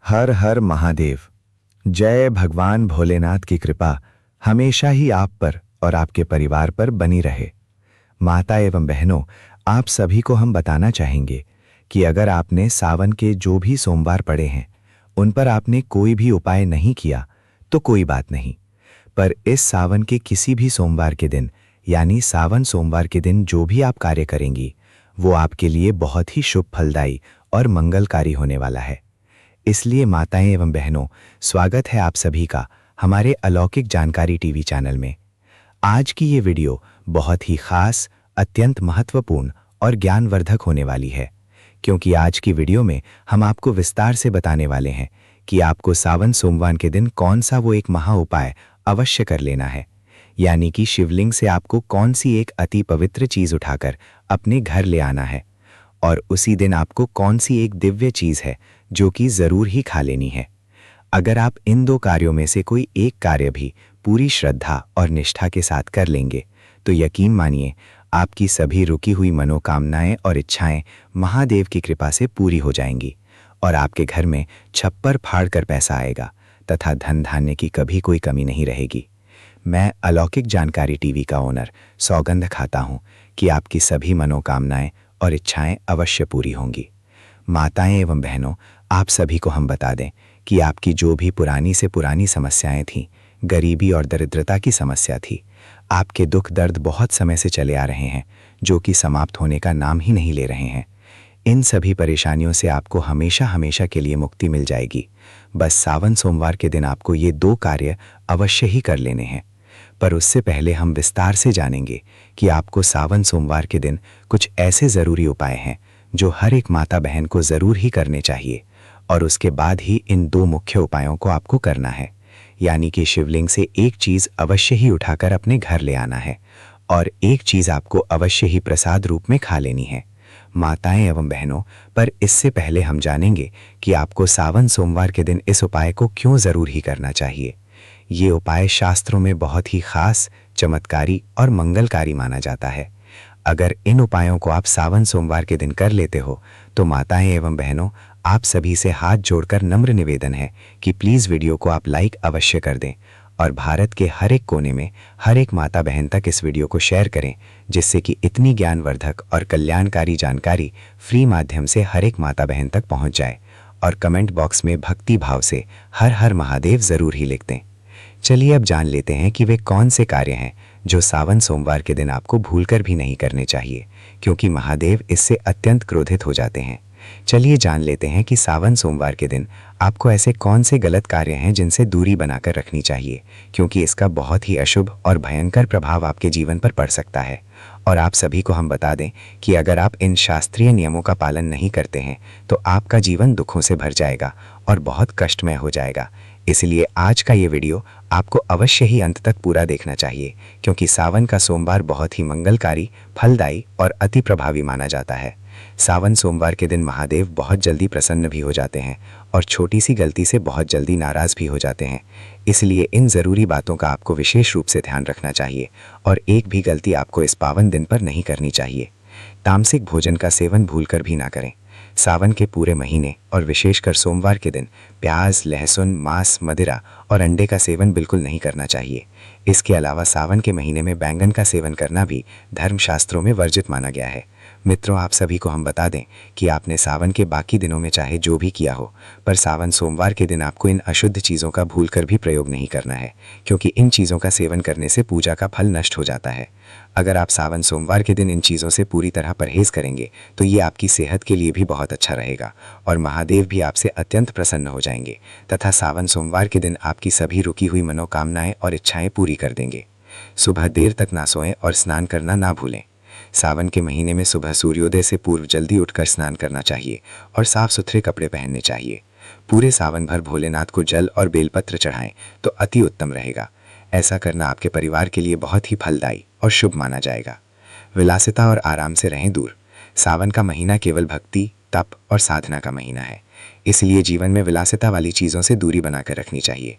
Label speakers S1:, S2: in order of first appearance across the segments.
S1: हर हर महादेव। जय भगवान भोलेनाथ की कृपा हमेशा ही आप पर और आपके परिवार पर बनी रहे। माता एवं बहनों, आप सभी को हम बताना चाहेंगे कि अगर आपने सावन के जो भी सोमवार पड़े हैं उन पर आपने कोई भी उपाय नहीं किया तो कोई बात नहीं, पर इस सावन के किसी भी सोमवार के दिन यानी सावन सोमवार के दिन जो भी आप कार्य करेंगी वो आपके लिए बहुत ही शुभ फलदायी और मंगलकारी होने वाला है। इसलिए माताएं एवं बहनों, स्वागत है आप सभी का हमारे अलौकिक जानकारी टीवी चैनल में। आज की ये वीडियो बहुत ही खास, अत्यंत महत्वपूर्ण और ज्ञानवर्धक होने वाली है, क्योंकि आज की वीडियो में हम आपको विस्तार से बताने वाले हैं कि आपको सावन सोमवार के दिन कौन सा वो एक महा उपाय अवश्य कर लेना है, यानी कि शिवलिंग से आपको कौन सी एक अति पवित्र चीज उठाकर अपने घर ले आना है और उसी दिन आपको कौन सी एक दिव्य चीज है जो कि जरूर ही खा लेनी है। अगर आप इन दो कार्यों में से कोई एक कार्य भी पूरी श्रद्धा और निष्ठा के साथ कर लेंगे तो यकीन मानिए आपकी सभी रुकी हुई मनोकामनाएं और इच्छाएं महादेव की कृपा से पूरी हो जाएंगी और आपके घर में छप्पर फाड़ कर पैसा आएगा तथा धन धान्य की कभी कोई कमी नहीं रहेगी। मैं अलौकिक जानकारी टीवी का ओनर सौगंध खाता हूं कि आपकी सभी मनोकामनाएं और इच्छाएं अवश्य पूरी होंगी। माताएं एवं बहनों, आप सभी को हम बता दें कि आपकी जो भी पुरानी से पुरानी समस्याएं थीं, गरीबी और दरिद्रता की समस्या थी, आपके दुख दर्द बहुत समय से चले आ रहे हैं जो कि समाप्त होने का नाम ही नहीं ले रहे हैं। इन सभी परेशानियों से आपको हमेशा हमेशा के लिए मुक्ति मिल जाएगी। बस सावन सोमवार के दिन आपको ये दो कार्य अवश्य ही कर लेने हैं। पर उससे पहले हम विस्तार से जानेंगे कि आपको सावन सोमवार के दिन कुछ ऐसे ज़रूरी उपाय हैं जो हर एक माता बहन को ज़रूर ही करने चाहिए और उसके बाद ही इन दो मुख्य उपायों को आपको करना है, यानी कि शिवलिंग से एक चीज़ अवश्य ही उठाकर अपने घर ले आना है और एक चीज़ आपको अवश्य ही प्रसाद रूप में खा लेनी है। माताएं एवं बहनों, पर इससे पहले हम जानेंगे कि आपको सावन सोमवार के दिन इस उपाय को क्यों ज़रूर ही करना चाहिए। ये उपाय शास्त्रों में बहुत ही खास, चमत्कारी और मंगलकारी माना जाता है। अगर इन उपायों को आप सावन सोमवार के दिन कर लेते हो तो माताएं एवं बहनों, आप सभी से हाथ जोड़कर नम्र निवेदन है कि प्लीज़ वीडियो को आप लाइक अवश्य कर दें और भारत के हर एक कोने में हर एक माता बहन तक इस वीडियो को शेयर करें, जिससे कि इतनी ज्ञानवर्धक और कल्याणकारी जानकारी फ्री माध्यम से हर एक माता बहन तक पहुंच जाए। और कमेंट बॉक्स में भक्ति भाव से हर हर महादेव ज़रूर ही लिख दें। चलिए अब जान लेते हैं कि वे कौन से कार्य हैं जो सावन सोमवार के दिन आपको भूलकर भी नहीं करने चाहिए, क्योंकि महादेव इससे अत्यंत क्रोधित हो जाते हैं। चलिए जान लेते हैं कि सावन सोमवार के दिन आपको ऐसे कौन से गलत कार्य हैं जिनसे दूरी बनाकर रखनी चाहिए, क्योंकि इसका बहुत ही अशुभ और भयंकर प्रभाव आपके जीवन पर पड़ सकता है। और आप सभी को हम बता दें कि अगर आप इन शास्त्रीय नियमों का पालन नहीं करते हैं तो आपका जीवन दुखों से भर जाएगा और बहुत कष्टमय हो जाएगा। इसलिए आज का ये वीडियो आपको अवश्य ही अंत तक पूरा देखना चाहिए, क्योंकि सावन का सोमवार बहुत ही मंगलकारी, फलदायी और अति प्रभावी माना जाता है। सावन सोमवार के दिन महादेव बहुत जल्दी प्रसन्न भी हो जाते हैं और छोटी सी गलती से बहुत जल्दी नाराज़ भी हो जाते हैं। इसलिए इन ज़रूरी बातों का आपको विशेष रूप से ध्यान रखना चाहिए और एक भी गलती आपको इस पावन दिन पर नहीं करनी चाहिए। तामसिक भोजन का सेवन भूलकर भी ना करें। सावन के पूरे महीने और विशेषकर सोमवार के दिन प्याज, लहसुन, मांस, मदिरा और अंडे का सेवन बिल्कुल नहीं करना चाहिए। इसके अलावा सावन के महीने में बैंगन का सेवन करना भी धर्मशास्त्रों में वर्जित माना गया है। मित्रों, आप सभी को हम बता दें कि आपने सावन के बाकी दिनों में चाहे जो भी किया हो, पर सावन सोमवार के दिन आपको इन अशुद्ध चीज़ों का भूलकर भी प्रयोग नहीं करना है, क्योंकि इन चीज़ों का सेवन करने से पूजा का फल नष्ट हो जाता है। अगर आप सावन सोमवार के दिन इन चीज़ों से पूरी तरह परहेज करेंगे तो ये आपकी सेहत के लिए भी बहुत अच्छा रहेगा और महादेव भी आपसे अत्यंत प्रसन्न हो जाएंगे तथा सावन सोमवार के दिन आपकी सभी रुकी हुई मनोकामनाएं और इच्छाएं पूरी कर देंगे। सुबह देर तक ना सोएं और स्नान करना ना भूलें। सावन के महीने में सुबह सूर्योदय से पूर्व जल्दी उठकर स्नान करना चाहिए और साफ सुथरे कपड़े पहनने चाहिए। पूरे सावन भर भोलेनाथ को जल और बेलपत्र चढ़ाएं तो अति उत्तम रहेगा। ऐसा करना आपके परिवार के लिए बहुत ही फलदायी और शुभ माना जाएगा। विलासिता और आराम से रहें दूर। सावन का महीना केवल भक्ति, तप और साधना का महीना है। इसलिए जीवन में विलासिता वाली चीज़ों से दूरी बनाकर रखनी चाहिए।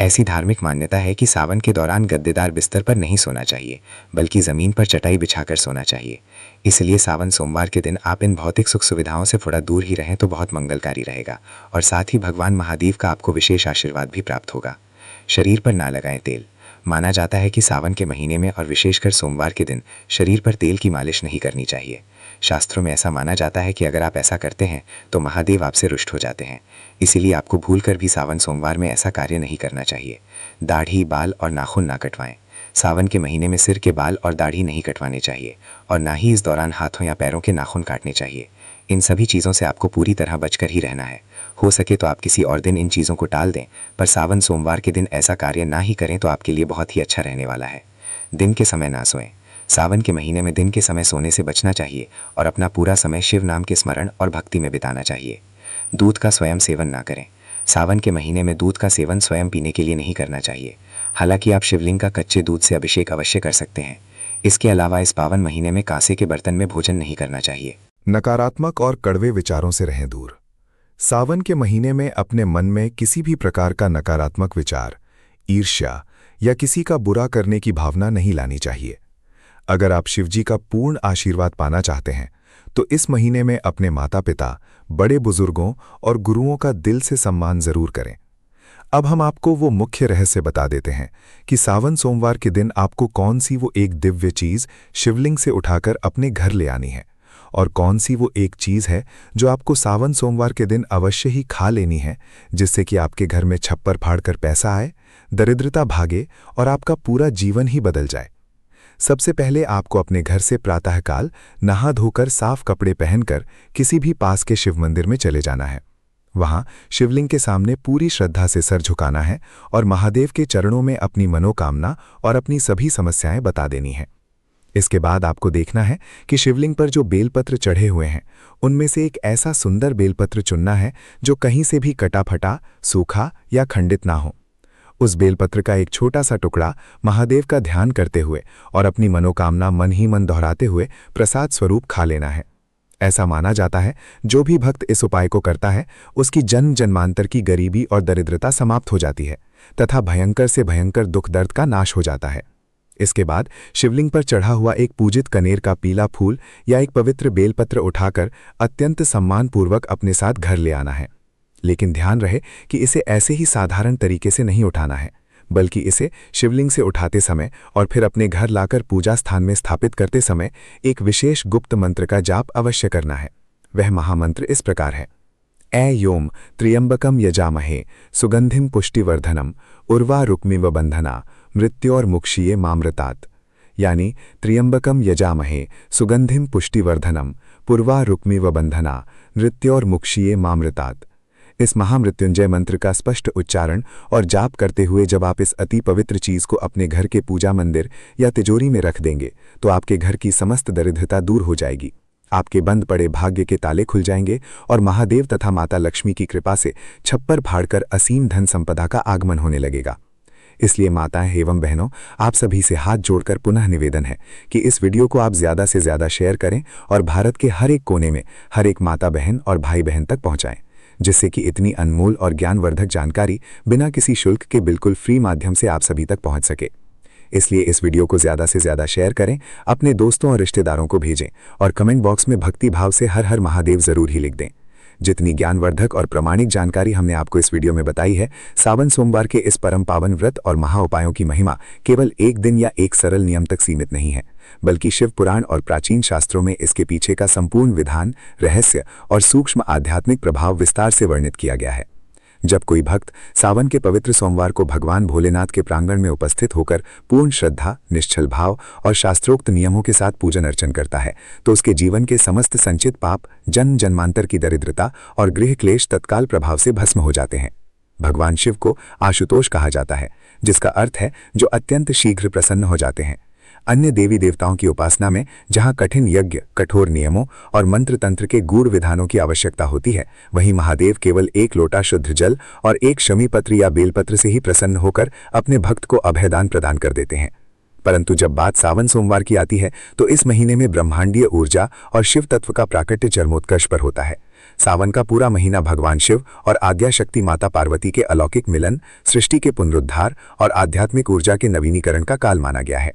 S1: ऐसी धार्मिक मान्यता है कि सावन के दौरान गद्देदार बिस्तर पर नहीं सोना चाहिए, बल्कि ज़मीन पर चटाई बिछाकर सोना चाहिए। इसलिए सावन सोमवार के दिन आप इन भौतिक सुख सुविधाओं से थोड़ा दूर ही रहें तो बहुत मंगलकारी रहेगा, और साथ ही भगवान महादेव का आपको विशेष आशीर्वाद भी प्राप्त होगा। शरीर पर ना लगाएं तेल। माना जाता है कि सावन के महीने में और विशेषकर सोमवार के दिन शरीर पर तेल की मालिश नहीं करनी चाहिए। शास्त्रों में ऐसा माना जाता है कि अगर आप ऐसा करते हैं तो महादेव आपसे रुष्ट हो जाते हैं। इसीलिए आपको भूलकर भी सावन सोमवार में ऐसा कार्य नहीं करना चाहिए। दाढ़ी, बाल और नाखून ना कटवाएं। सावन के महीने में सिर के बाल और दाढ़ी नहीं कटवाने चाहिए, और ना ही इस दौरान हाथों या पैरों के नाखून काटने चाहिए। इन सभी चीज़ों से आपको पूरी तरह बचकर ही रहना है। हो सके तो आप किसी और दिन इन चीज़ों को टाल दें, पर सावन सोमवार के दिन ऐसा कार्य ना ही करें तो आपके लिए बहुत ही अच्छा रहने वाला है। दिन के समय ना सोएं। सावन के महीने में दिन के समय सोने से बचना चाहिए और अपना पूरा समय शिव नाम के स्मरण और भक्ति में बिताना चाहिए। दूध का स्वयं सेवन ना करें। सावन के महीने में दूध का सेवन स्वयं पीने के लिए नहीं करना चाहिए। हालांकि आप शिवलिंग का कच्चे दूध से अभिषेक अवश्य कर सकते हैं। इसके अलावा इस पावन महीने में कांसे के बर्तन में भोजन नहीं करना चाहिए।
S2: नकारात्मक और कड़वे विचारों से रहें दूर। सावन के महीने में अपने मन में किसी भी प्रकार का नकारात्मक विचार, ईर्ष्या या किसी का बुरा करने की भावना नहीं लानी चाहिए। अगर आप शिवजी का पूर्ण आशीर्वाद पाना चाहते हैं तो इस महीने में अपने माता पिता, बड़े बुजुर्गों और गुरुओं का दिल से सम्मान जरूर करें। अब हम आपको वो मुख्य रहस्य बता देते हैं कि सावन सोमवार के दिन आपको कौन सी वो एक दिव्य चीज शिवलिंग से उठाकर अपने घर ले आनी है, और कौन सी वो एक चीज है जो आपको सावन सोमवार के दिन अवश्य ही खा लेनी है, जिससे कि आपके घर में छप्पर फाड़कर पैसा आए, दरिद्रता भागे और आपका पूरा जीवन ही बदल जाए। सबसे पहले आपको अपने घर से प्रातःकाल नहा धोकर साफ कपड़े पहनकर किसी भी पास के शिव मंदिर में चले जाना है। वहां शिवलिंग के सामने पूरी श्रद्धा से सर झुकाना है और महादेव के चरणों में अपनी मनोकामना और अपनी सभी समस्याएं बता देनी है। इसके बाद आपको देखना है कि शिवलिंग पर जो बेलपत्र चढ़े हुए हैं उनमें से एक ऐसा सुंदर बेलपत्र चुनना है जो कहीं से भी कटा फटा, सूखा या खंडित ना हो। उस बेलपत्र का एक छोटा सा टुकड़ा महादेव का ध्यान करते हुए और अपनी मनोकामना मन ही मन दोहराते हुए प्रसाद स्वरूप खा लेना है। ऐसा माना जाता है जो भी भक्त इस उपाय को करता है उसकी जन्म जन्मांतर की गरीबी और दरिद्रता समाप्त हो जाती है तथा भयंकर से भयंकर दुख दर्द का नाश हो जाता है। इसके बाद शिवलिंग पर चढ़ा हुआ एक पूजित कनेर का पीला फूल या एक पवित्र बेलपत्र उठाकर अत्यंत सम्मानपूर्वक अपने साथ घर ले आना है। लेकिन ध्यान रहे कि इसे ऐसे ही साधारण तरीके से नहीं उठाना है, बल्कि इसे शिवलिंग से उठाते समय और फिर अपने घर लाकर पूजा स्थान में स्थापित करते समय एक विशेष गुप्त मंत्र का जाप अवश्य करना है। वह महामंत्र इस प्रकार है: ऐ योम त्र्यंबकम यजामहे सुगंधिम पुष्टिवर्धनम उर्वा रुक्मिव बंधना मृत्योर्मुक्षीये मामृतात्। यानी त्र्यंबकम यजामहे सुगंधिम पुष्टिवर्धनम पूर्वा रुक्मिव बंधना मृत्योर्मुक्षीये मामृतात्। इस महामृत्युंजय मंत्र का स्पष्ट उच्चारण और जाप करते हुए जब आप इस अति पवित्र चीज को अपने घर के पूजा मंदिर या तिजोरी में रख देंगे तो आपके घर की समस्त दरिद्रता दूर हो जाएगी। आपके बंद पड़े भाग्य के ताले खुल जाएंगे और महादेव तथा माता लक्ष्मी की कृपा से छप्पर फाड़कर असीम धन संपदा का आगमन होने लगेगा। इसलिए माताएं एवं बहनों, आप सभी से हाथ जोड़कर पुनः निवेदन है कि इस वीडियो को आप ज्यादा से ज्यादा शेयर करें और भारत के हर एक कोने में हर एक माता बहन और भाई बहन तक पहुंचाएं, जिससे कि इतनी अनमोल और ज्ञानवर्धक जानकारी बिना किसी शुल्क के बिल्कुल फ्री माध्यम से आप सभी तक पहुंच सके। इसलिए इस वीडियो को ज्यादा से ज्यादा शेयर करें, अपने दोस्तों और रिश्तेदारों को भेजें और कमेंट बॉक्स में भक्ति भाव से हर हर महादेव जरूर ही लिख दें। जितनी ज्ञानवर्धक और प्रामाणिक जानकारी हमने आपको इस वीडियो में बताई है, सावन सोमवार के इस परम पावन व्रत और महा उपायों की महिमा केवल एक दिन या एक सरल नियम तक सीमित नहीं है, बल्कि शिव पुराण और प्राचीन शास्त्रों में इसके पीछे का संपूर्ण विधान, रहस्य और सूक्ष्म आध्यात्मिक प्रभाव विस्तार से वर्णित किया गया है। जब कोई भक्त सावन के पवित्र सोमवार को भगवान भोलेनाथ के प्रांगण में उपस्थित होकर पूर्ण श्रद्धा, निश्चल भाव और शास्त्रोक्त नियमों के साथ पूजन अर्चन करता है तो उसके जीवन के समस्त संचित पाप, जन्म जन्मांतर की दरिद्रता और गृह क्लेश तत्काल प्रभाव से भस्म हो जाते हैं। भगवान शिव को आशुतोष कहा जाता है, जिसका अर्थ है जो अत्यंत शीघ्र प्रसन्न हो जाते हैं। अन्य देवी देवताओं की उपासना में जहां कठिन यज्ञ, कठोर नियमों और मंत्र तंत्र के गूढ़ विधानों की आवश्यकता होती है, वहीं महादेव केवल एक लोटा शुद्ध जल और एक शमी पत्र या बेलपत्र से ही प्रसन्न होकर अपने भक्त को अभयदान प्रदान कर देते हैं। परंतु जब बात सावन सोमवार की आती है तो इस महीने में ब्रह्मांडीय ऊर्जा और शिव तत्व का प्राकट्य चरमोत्कर्ष पर होता है। सावन का पूरा महीना भगवान शिव और आद्या शक्ति माता पार्वती के अलौकिक मिलन, सृष्टि के पुनरुद्धार और आध्यात्मिक ऊर्जा के नवीनीकरण का काल माना गया है।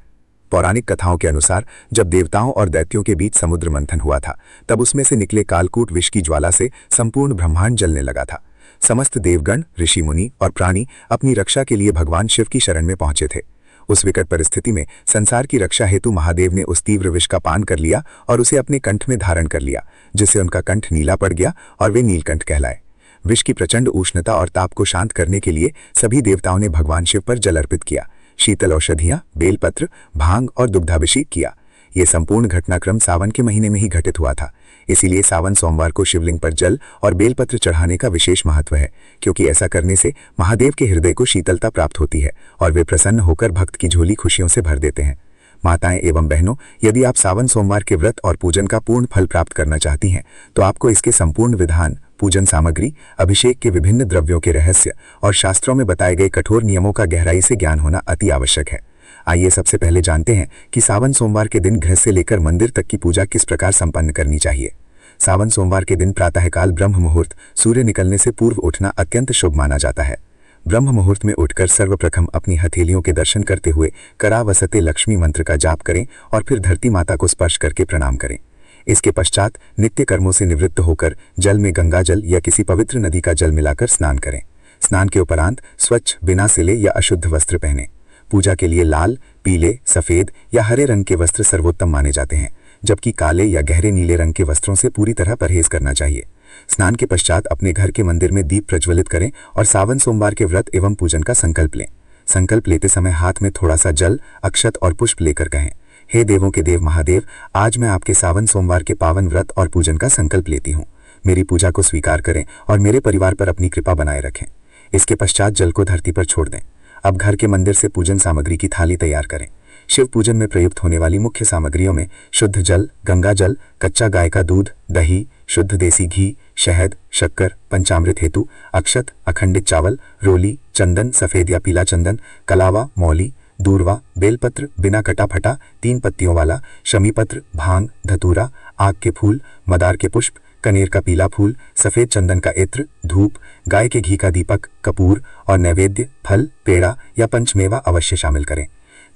S2: पौराणिक कथाओं के अनुसार जब देवताओं और दैत्यों के बीच समुद्र मंथन हुआ था, तब उसमें से निकले कालकूट विष की ज्वाला से संपूर्ण ब्रह्मांड जलने लगा था। समस्त देवगण, ऋषि मुनि और प्राणी अपनी रक्षा के लिए भगवान शिव की शरण में पहुंचे थे। उस विकट परिस्थिति में संसार की रक्षा हेतु महादेव ने उस तीव्र विष का पान कर लिया और उसे अपने कंठ में धारण कर लिया, जिससे उनका कंठ नीला पड़ गया और वे नीलकंठ कहलाए। विष की प्रचंड उष्णता और ताप को शांत करने के लिए सभी देवताओं ने भगवान शिव पर जल अर्पित किया, शीतल औषधियां, बेलपत्र, भांग और दुग्धाभिषेक किया। ये संपूर्ण घटनाक्रम सावन के महीने में ही घटित हुआ था। इसीलिए सावन सोमवार को शिवलिंग पर जल और बेलपत्र चढ़ाने का विशेष महत्व है, क्योंकि ऐसा करने से महादेव के हृदय को शीतलता प्राप्त होती है और वे प्रसन्न होकर भक्त की झोली खुशियों से भर देते हैं। माताएं एवं बहनों, यदि आप सावन सोमवार के व्रत और पूजन का पूर्ण फल प्राप्त करना चाहती हैं, तो आपको इसके संपूर्ण विधान, पूजन सामग्री, अभिषेक के विभिन्न द्रव्यों के रहस्य और शास्त्रों में बताए गए कठोर नियमों का गहराई से ज्ञान होना अति आवश्यक है। आइए सबसे पहले जानते हैं कि सावन सोमवार के दिन घर से लेकर मंदिर तक की पूजा किस प्रकार संपन्न करनी चाहिए। सावन सोमवार के दिन प्रातःकाल ब्रह्म मुहूर्त सूर्य निकलने से पूर्व उठना अत्यंत शुभ माना जाता है। ब्रह्म मुहूर्त में उठकर सर्वप्रथम अपनी हथेलियों के दर्शन करते हुए करावसते लक्ष्मी मंत्र का जाप करें और फिर धरती माता को स्पर्श करके प्रणाम करें। इसके पश्चात नित्य कर्मों से निवृत्त होकर जल में गंगा जल या किसी पवित्र नदी का जल मिलाकर स्नान करें। स्नान के उपरांत स्वच्छ, बिना सिले या अशुद्ध वस्त्र पहने। पूजा के लिए लाल, पीले, सफेद या हरे रंग के वस्त्र सर्वोत्तम माने जाते हैं, जबकि काले या गहरे नीले रंग के वस्त्रों से पूरी तरह परहेज करना चाहिए। स्नान के पश्चात अपने घर के मंदिर में दीप प्रज्वलित करें और सावन सोमवार के व्रत एवं पूजन का संकल्प लें। संकल्प लेते समय हाथ में थोड़ा सा जल, अक्षत और पुष्प लेकर कहें, हे देवों के देव महादेव, आज मैं आपके सावन सोमवार के पावन व्रत और पूजन का संकल्प लेती हूँ। मेरी पूजा को स्वीकार करें और मेरे परिवार पर अपनी कृपा बनाए रखें। इसके पश्चात जल को धरती पर छोड़ दें। अब घर के मंदिर से पूजन सामग्री की थाली तैयार करें। शिव पूजन में प्रयुक्त होने वाली मुख्य सामग्रियों में शुद्ध जल, गंगा जल, कच्चा गाय का दूध, दही, शुद्ध देसी घी, शहद, शक्कर, पंचामृत हेतु अक्षत, अखंडित चावल, रोली, चंदन, सफेद या पीला चंदन, कलावा, मौली, दूरवा, बेलपत्र बिना कटा फटा 3 पत्तियों वाला, शमीपत्र, भांग, धतूरा, आग के फूल, मदार के पुष्प, कनेर का पीला फूल, सफेद चंदन का इत्र, धूप, गाय के घी का दीपक, कपूर और नैवेद्य, फल, पेड़ा या पंचमेवा अवश्य शामिल करें।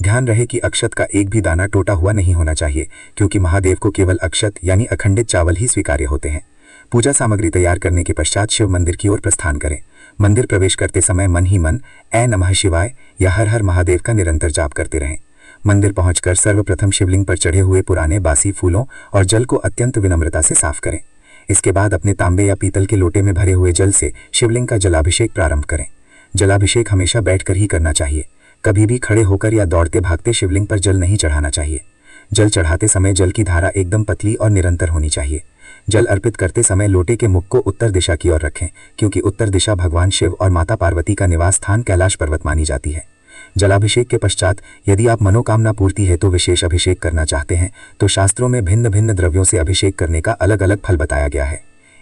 S2: ध्यान रहे कि अक्षत का एक भी दाना टूटा हुआ नहीं होना चाहिए, क्योंकि महादेव को केवल अक्षत यानी अखंडित चावल ही स्वीकार्य होते हैं। पूजा सामग्री तैयार करने के पश्चात शिव मंदिर की ओर प्रस्थान करें। मंदिर प्रवेश करते समय मन ही मन ऐ नमः शिवाय या हर हर महादेव का निरंतर जाप करते रहें। मंदिर पहुंचकर सर्वप्रथम शिवलिंग पर चढ़े हुए पुराने बासी फूलों और जल को अत्यंत विनम्रता से साफ करें। इसके बाद अपने तांबे या पीतल के लोटे में भरे हुए जल से शिवलिंग का जलाभिषेक प्रारंभ करें। जलाभिषेक हमेशा बैठकर ही करना चाहिए। कभी भी खड़े होकर या दौड़ते भागते शिवलिंग पर जल नहीं चढ़ाना चाहिए। जल चढ़ाते समय जल की धारा एकदम पतली और निरंतर होनी चाहिए। जल अर्पित करते समय लोटे के मुख को उत्तर दिशा की ओर रखें, क्योंकि उत्तर दिशा भगवान शिव और माता पार्वती का निवास स्थान कैलाश पर्वत मानी जाती है। जलाभिषेक के पश्चात यदि आप मनोकामना पूर्ति हेतु विशेष अभिषेक करना चाहते हैं, तो शास्त्रों में भिन्न भिन्न द्रव्यों से अभिषेक करने का अलग अलग फल बताया गया है।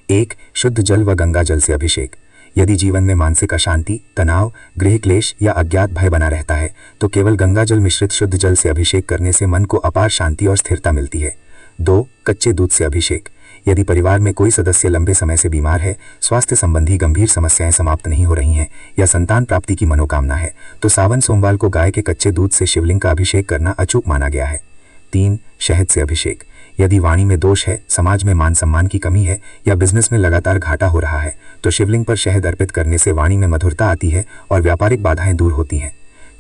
S2: 1. शुद्ध जल व गंगा जल से अभिषेक। यदि जीवन में मानसिक अशांति, तनाव, गृह क्लेश या अज्ञात भय बना रहता है, तो केवल गंगा जल मिश्रित शुद्ध जल से अभिषेक करने से मन को अपार शांति और स्थिरता मिलती है। 2. कच्चे दूध से अभिषेक। यदि परिवार में कोई सदस्य लंबे समय से बीमार है, स्वास्थ्य संबंधी गंभीर समस्याएं समाप्त नहीं हो रही हैं या संतान प्राप्ति की मनोकामना है, तो सावन सोमवार को गाय के कच्चे दूध से शिवलिंग का अभिषेक करना अचूक माना गया है। 3. शहद से अभिषेक। यदि वाणी में दोष है, समाज में मान सम्मान की कमी है या बिजनेस में लगातार घाटा हो रहा है, तो शिवलिंग पर शहद अर्पित करने से वाणी में मधुरता आती है और व्यापारिक बाधाएं दूर होती हैं।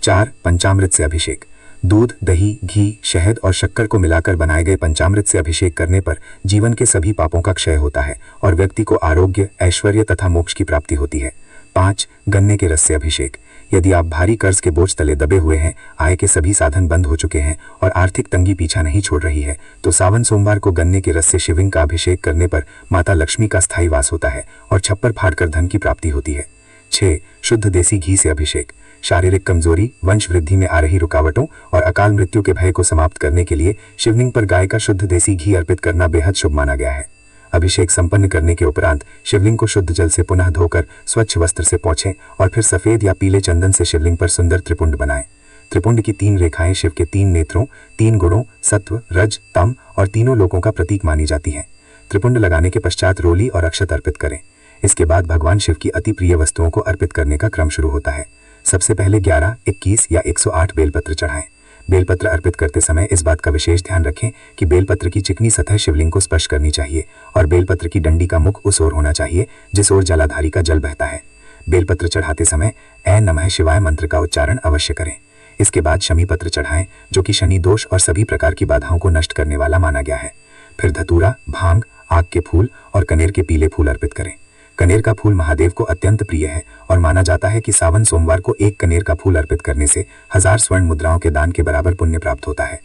S2: 4. पंचामृत से अभिषेक। दूध, दही, घी, शहद और शक्कर को मिलाकर बनाए गए पंचामृत से अभिषेक करने पर जीवन के सभी पापों का क्षय होता है और व्यक्ति को आरोग्य, ऐश्वर्य तथा मोक्ष की प्राप्ति होती है। 5. गन्ने के रस से अभिषेक। यदि आप भारी कर्ज के बोझ तले दबे हुए हैं, आय के सभी साधन बंद हो चुके हैं और आर्थिक तंगी पीछा नहीं छोड़ रही है, तो सावन सोमवार को गन्ने के रस से शिवलिंग का अभिषेक करने पर माता लक्ष्मी का स्थायी वास होता है और छप्पर फाड़कर धन की प्राप्ति होती है। 6. शुद्ध देसी घी से अभिषेक। शारीरिक कमजोरी, वंश वृद्धि में आ रही रुकावटों और अकाल मृत्यु के भय को समाप्त करने के लिए शिवलिंग पर गाय का शुद्ध देसी घी अर्पित करना बेहद शुभ माना गया है। अभिषेक संपन्न करने के उपरांत शिवलिंग को शुद्ध जल से पुनः धोकर स्वच्छ वस्त्र से पोंछें और फिर सफेद या पीले चंदन से शिवलिंग पर सुंदर त्रिपुंड बनाएं। त्रिपुंड की 3 रेखाएं शिव के 3 नेत्रों, 3 गुणों, सत्व, रज, तम और तीनों लोकों का प्रतीक मानी जाती हैं।
S3: त्रिपुंड लगाने के पश्चात रोली और अक्षत अर्पित करें। इसके बाद भगवान शिव की अति प्रिय वस्तुओं को अर्पित करने का क्रम शुरू होता है। सबसे पहले 11, 21 या 108 बेलपत्र चढ़ाएं। बेलपत्र अर्पित करते समय इस बात का विशेष ध्यान रखें कि बेलपत्र की चिकनी सतह शिवलिंग को स्पर्श करनी चाहिए और बेलपत्र की डंडी का मुख उस ओर होना चाहिए जिस ओर जलाधारी का जल बहता है। बेलपत्र चढ़ाते समय ऐ नमः शिवाय मंत्र का उच्चारण अवश्य करें। इसके बाद शमी पत्र चढ़ाएं, जो कि शनि दोष और सभी प्रकार की बाधाओं को नष्ट करने वाला माना गया है। फिर धतूरा, भांग, आग के फूल और कनेर के पीले फूल अर्पित करें। कनेर का फूल महादेव को अत्यंत प्रिय है और माना जाता है कि सावन सोमवार को एक कनेर का फूल अर्पित करने से 1000 स्वर्ण मुद्राओं के दान के बराबर पुण्य प्राप्त होता है।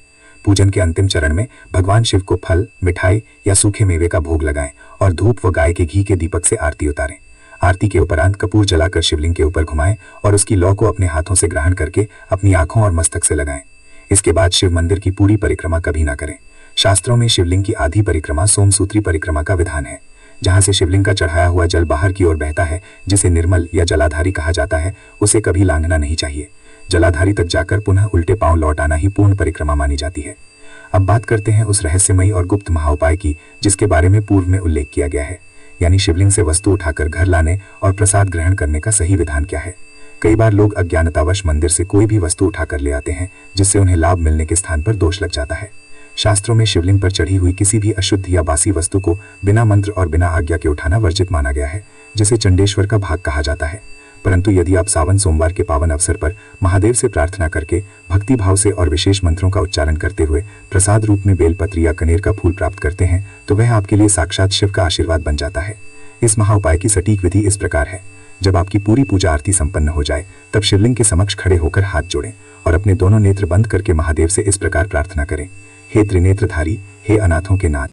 S3: पूजन के अंतिम चरण में भगवान शिव को फल, मिठाई या सूखे मेवे का भोग लगाएं और धूप व गाय के घी के दीपक से आरती उतारें। आरती के उपरांत कपूर जलाकर शिवलिंग के ऊपर घुमाएं और उसकी लौ को अपने हाथों से ग्रहण करके अपनी आंखों और मस्तक से लगाएं। इसके बाद शिव मंदिर की पूरी परिक्रमा कभी ना करें। शास्त्रों में शिवलिंग की आधी परिक्रमा सोमसूत्री परिक्रमा का विधान है, जहां से शिवलिंग का चढ़ाया हुआ जल बाहर की ओर बहता है, जिसे निर्मल या जलाधारी कहा जाता है। उसे कभी लांघना नहीं चाहिए। जलाधारी तक जाकर पुनः उल्टे पांव लौट आना ही पूर्ण परिक्रमा मानी जाती है। अब बात करते हैं उस रहस्यमयी और गुप्त महाउपाय की जिसके बारे में पूर्व में उल्लेख किया गया है, यानी शिवलिंग से वस्तु उठाकर घर लाने और प्रसाद ग्रहण करने का सही विधान क्या है। कई बार लोग अज्ञानतावश मंदिर से कोई भी वस्तु उठाकर ले आते हैं, जिससे उन्हें लाभ मिलने के स्थान पर दोष लग जाता है। शास्त्रों में शिवलिंग पर चढ़ी हुई किसी भी अशुद्ध या बासी वस्तु को बिना मंत्र और बिना आज्ञा के उठाना वर्जित माना गया है, जिसे चंडेश्वर का भाग कहा जाता है। परंतु यदि आप सावन सोमवार के पावन अवसर पर महादेव से प्रार्थना करके भक्ति भाव से और विशेष मंत्रों का उच्चारण करते हुए प्रसाद रूप में बेलपत्र या कनेर का फूल प्राप्त करते हैं, तो वह आपके लिए साक्षात शिव का आशीर्वाद बन जाता है। इस महाउपाय की सटीक विधि इस प्रकार है। जब आपकी पूरी पूजा आरती संपन्न हो जाए, तब शिवलिंग के समक्ष खड़े होकर हाथ जोड़ें और अपने दोनों नेत्र बंद करके महादेव से इस प्रकार प्रार्थना करें, हे त्रिनेत्रधारी, हे अनाथों के नाथ,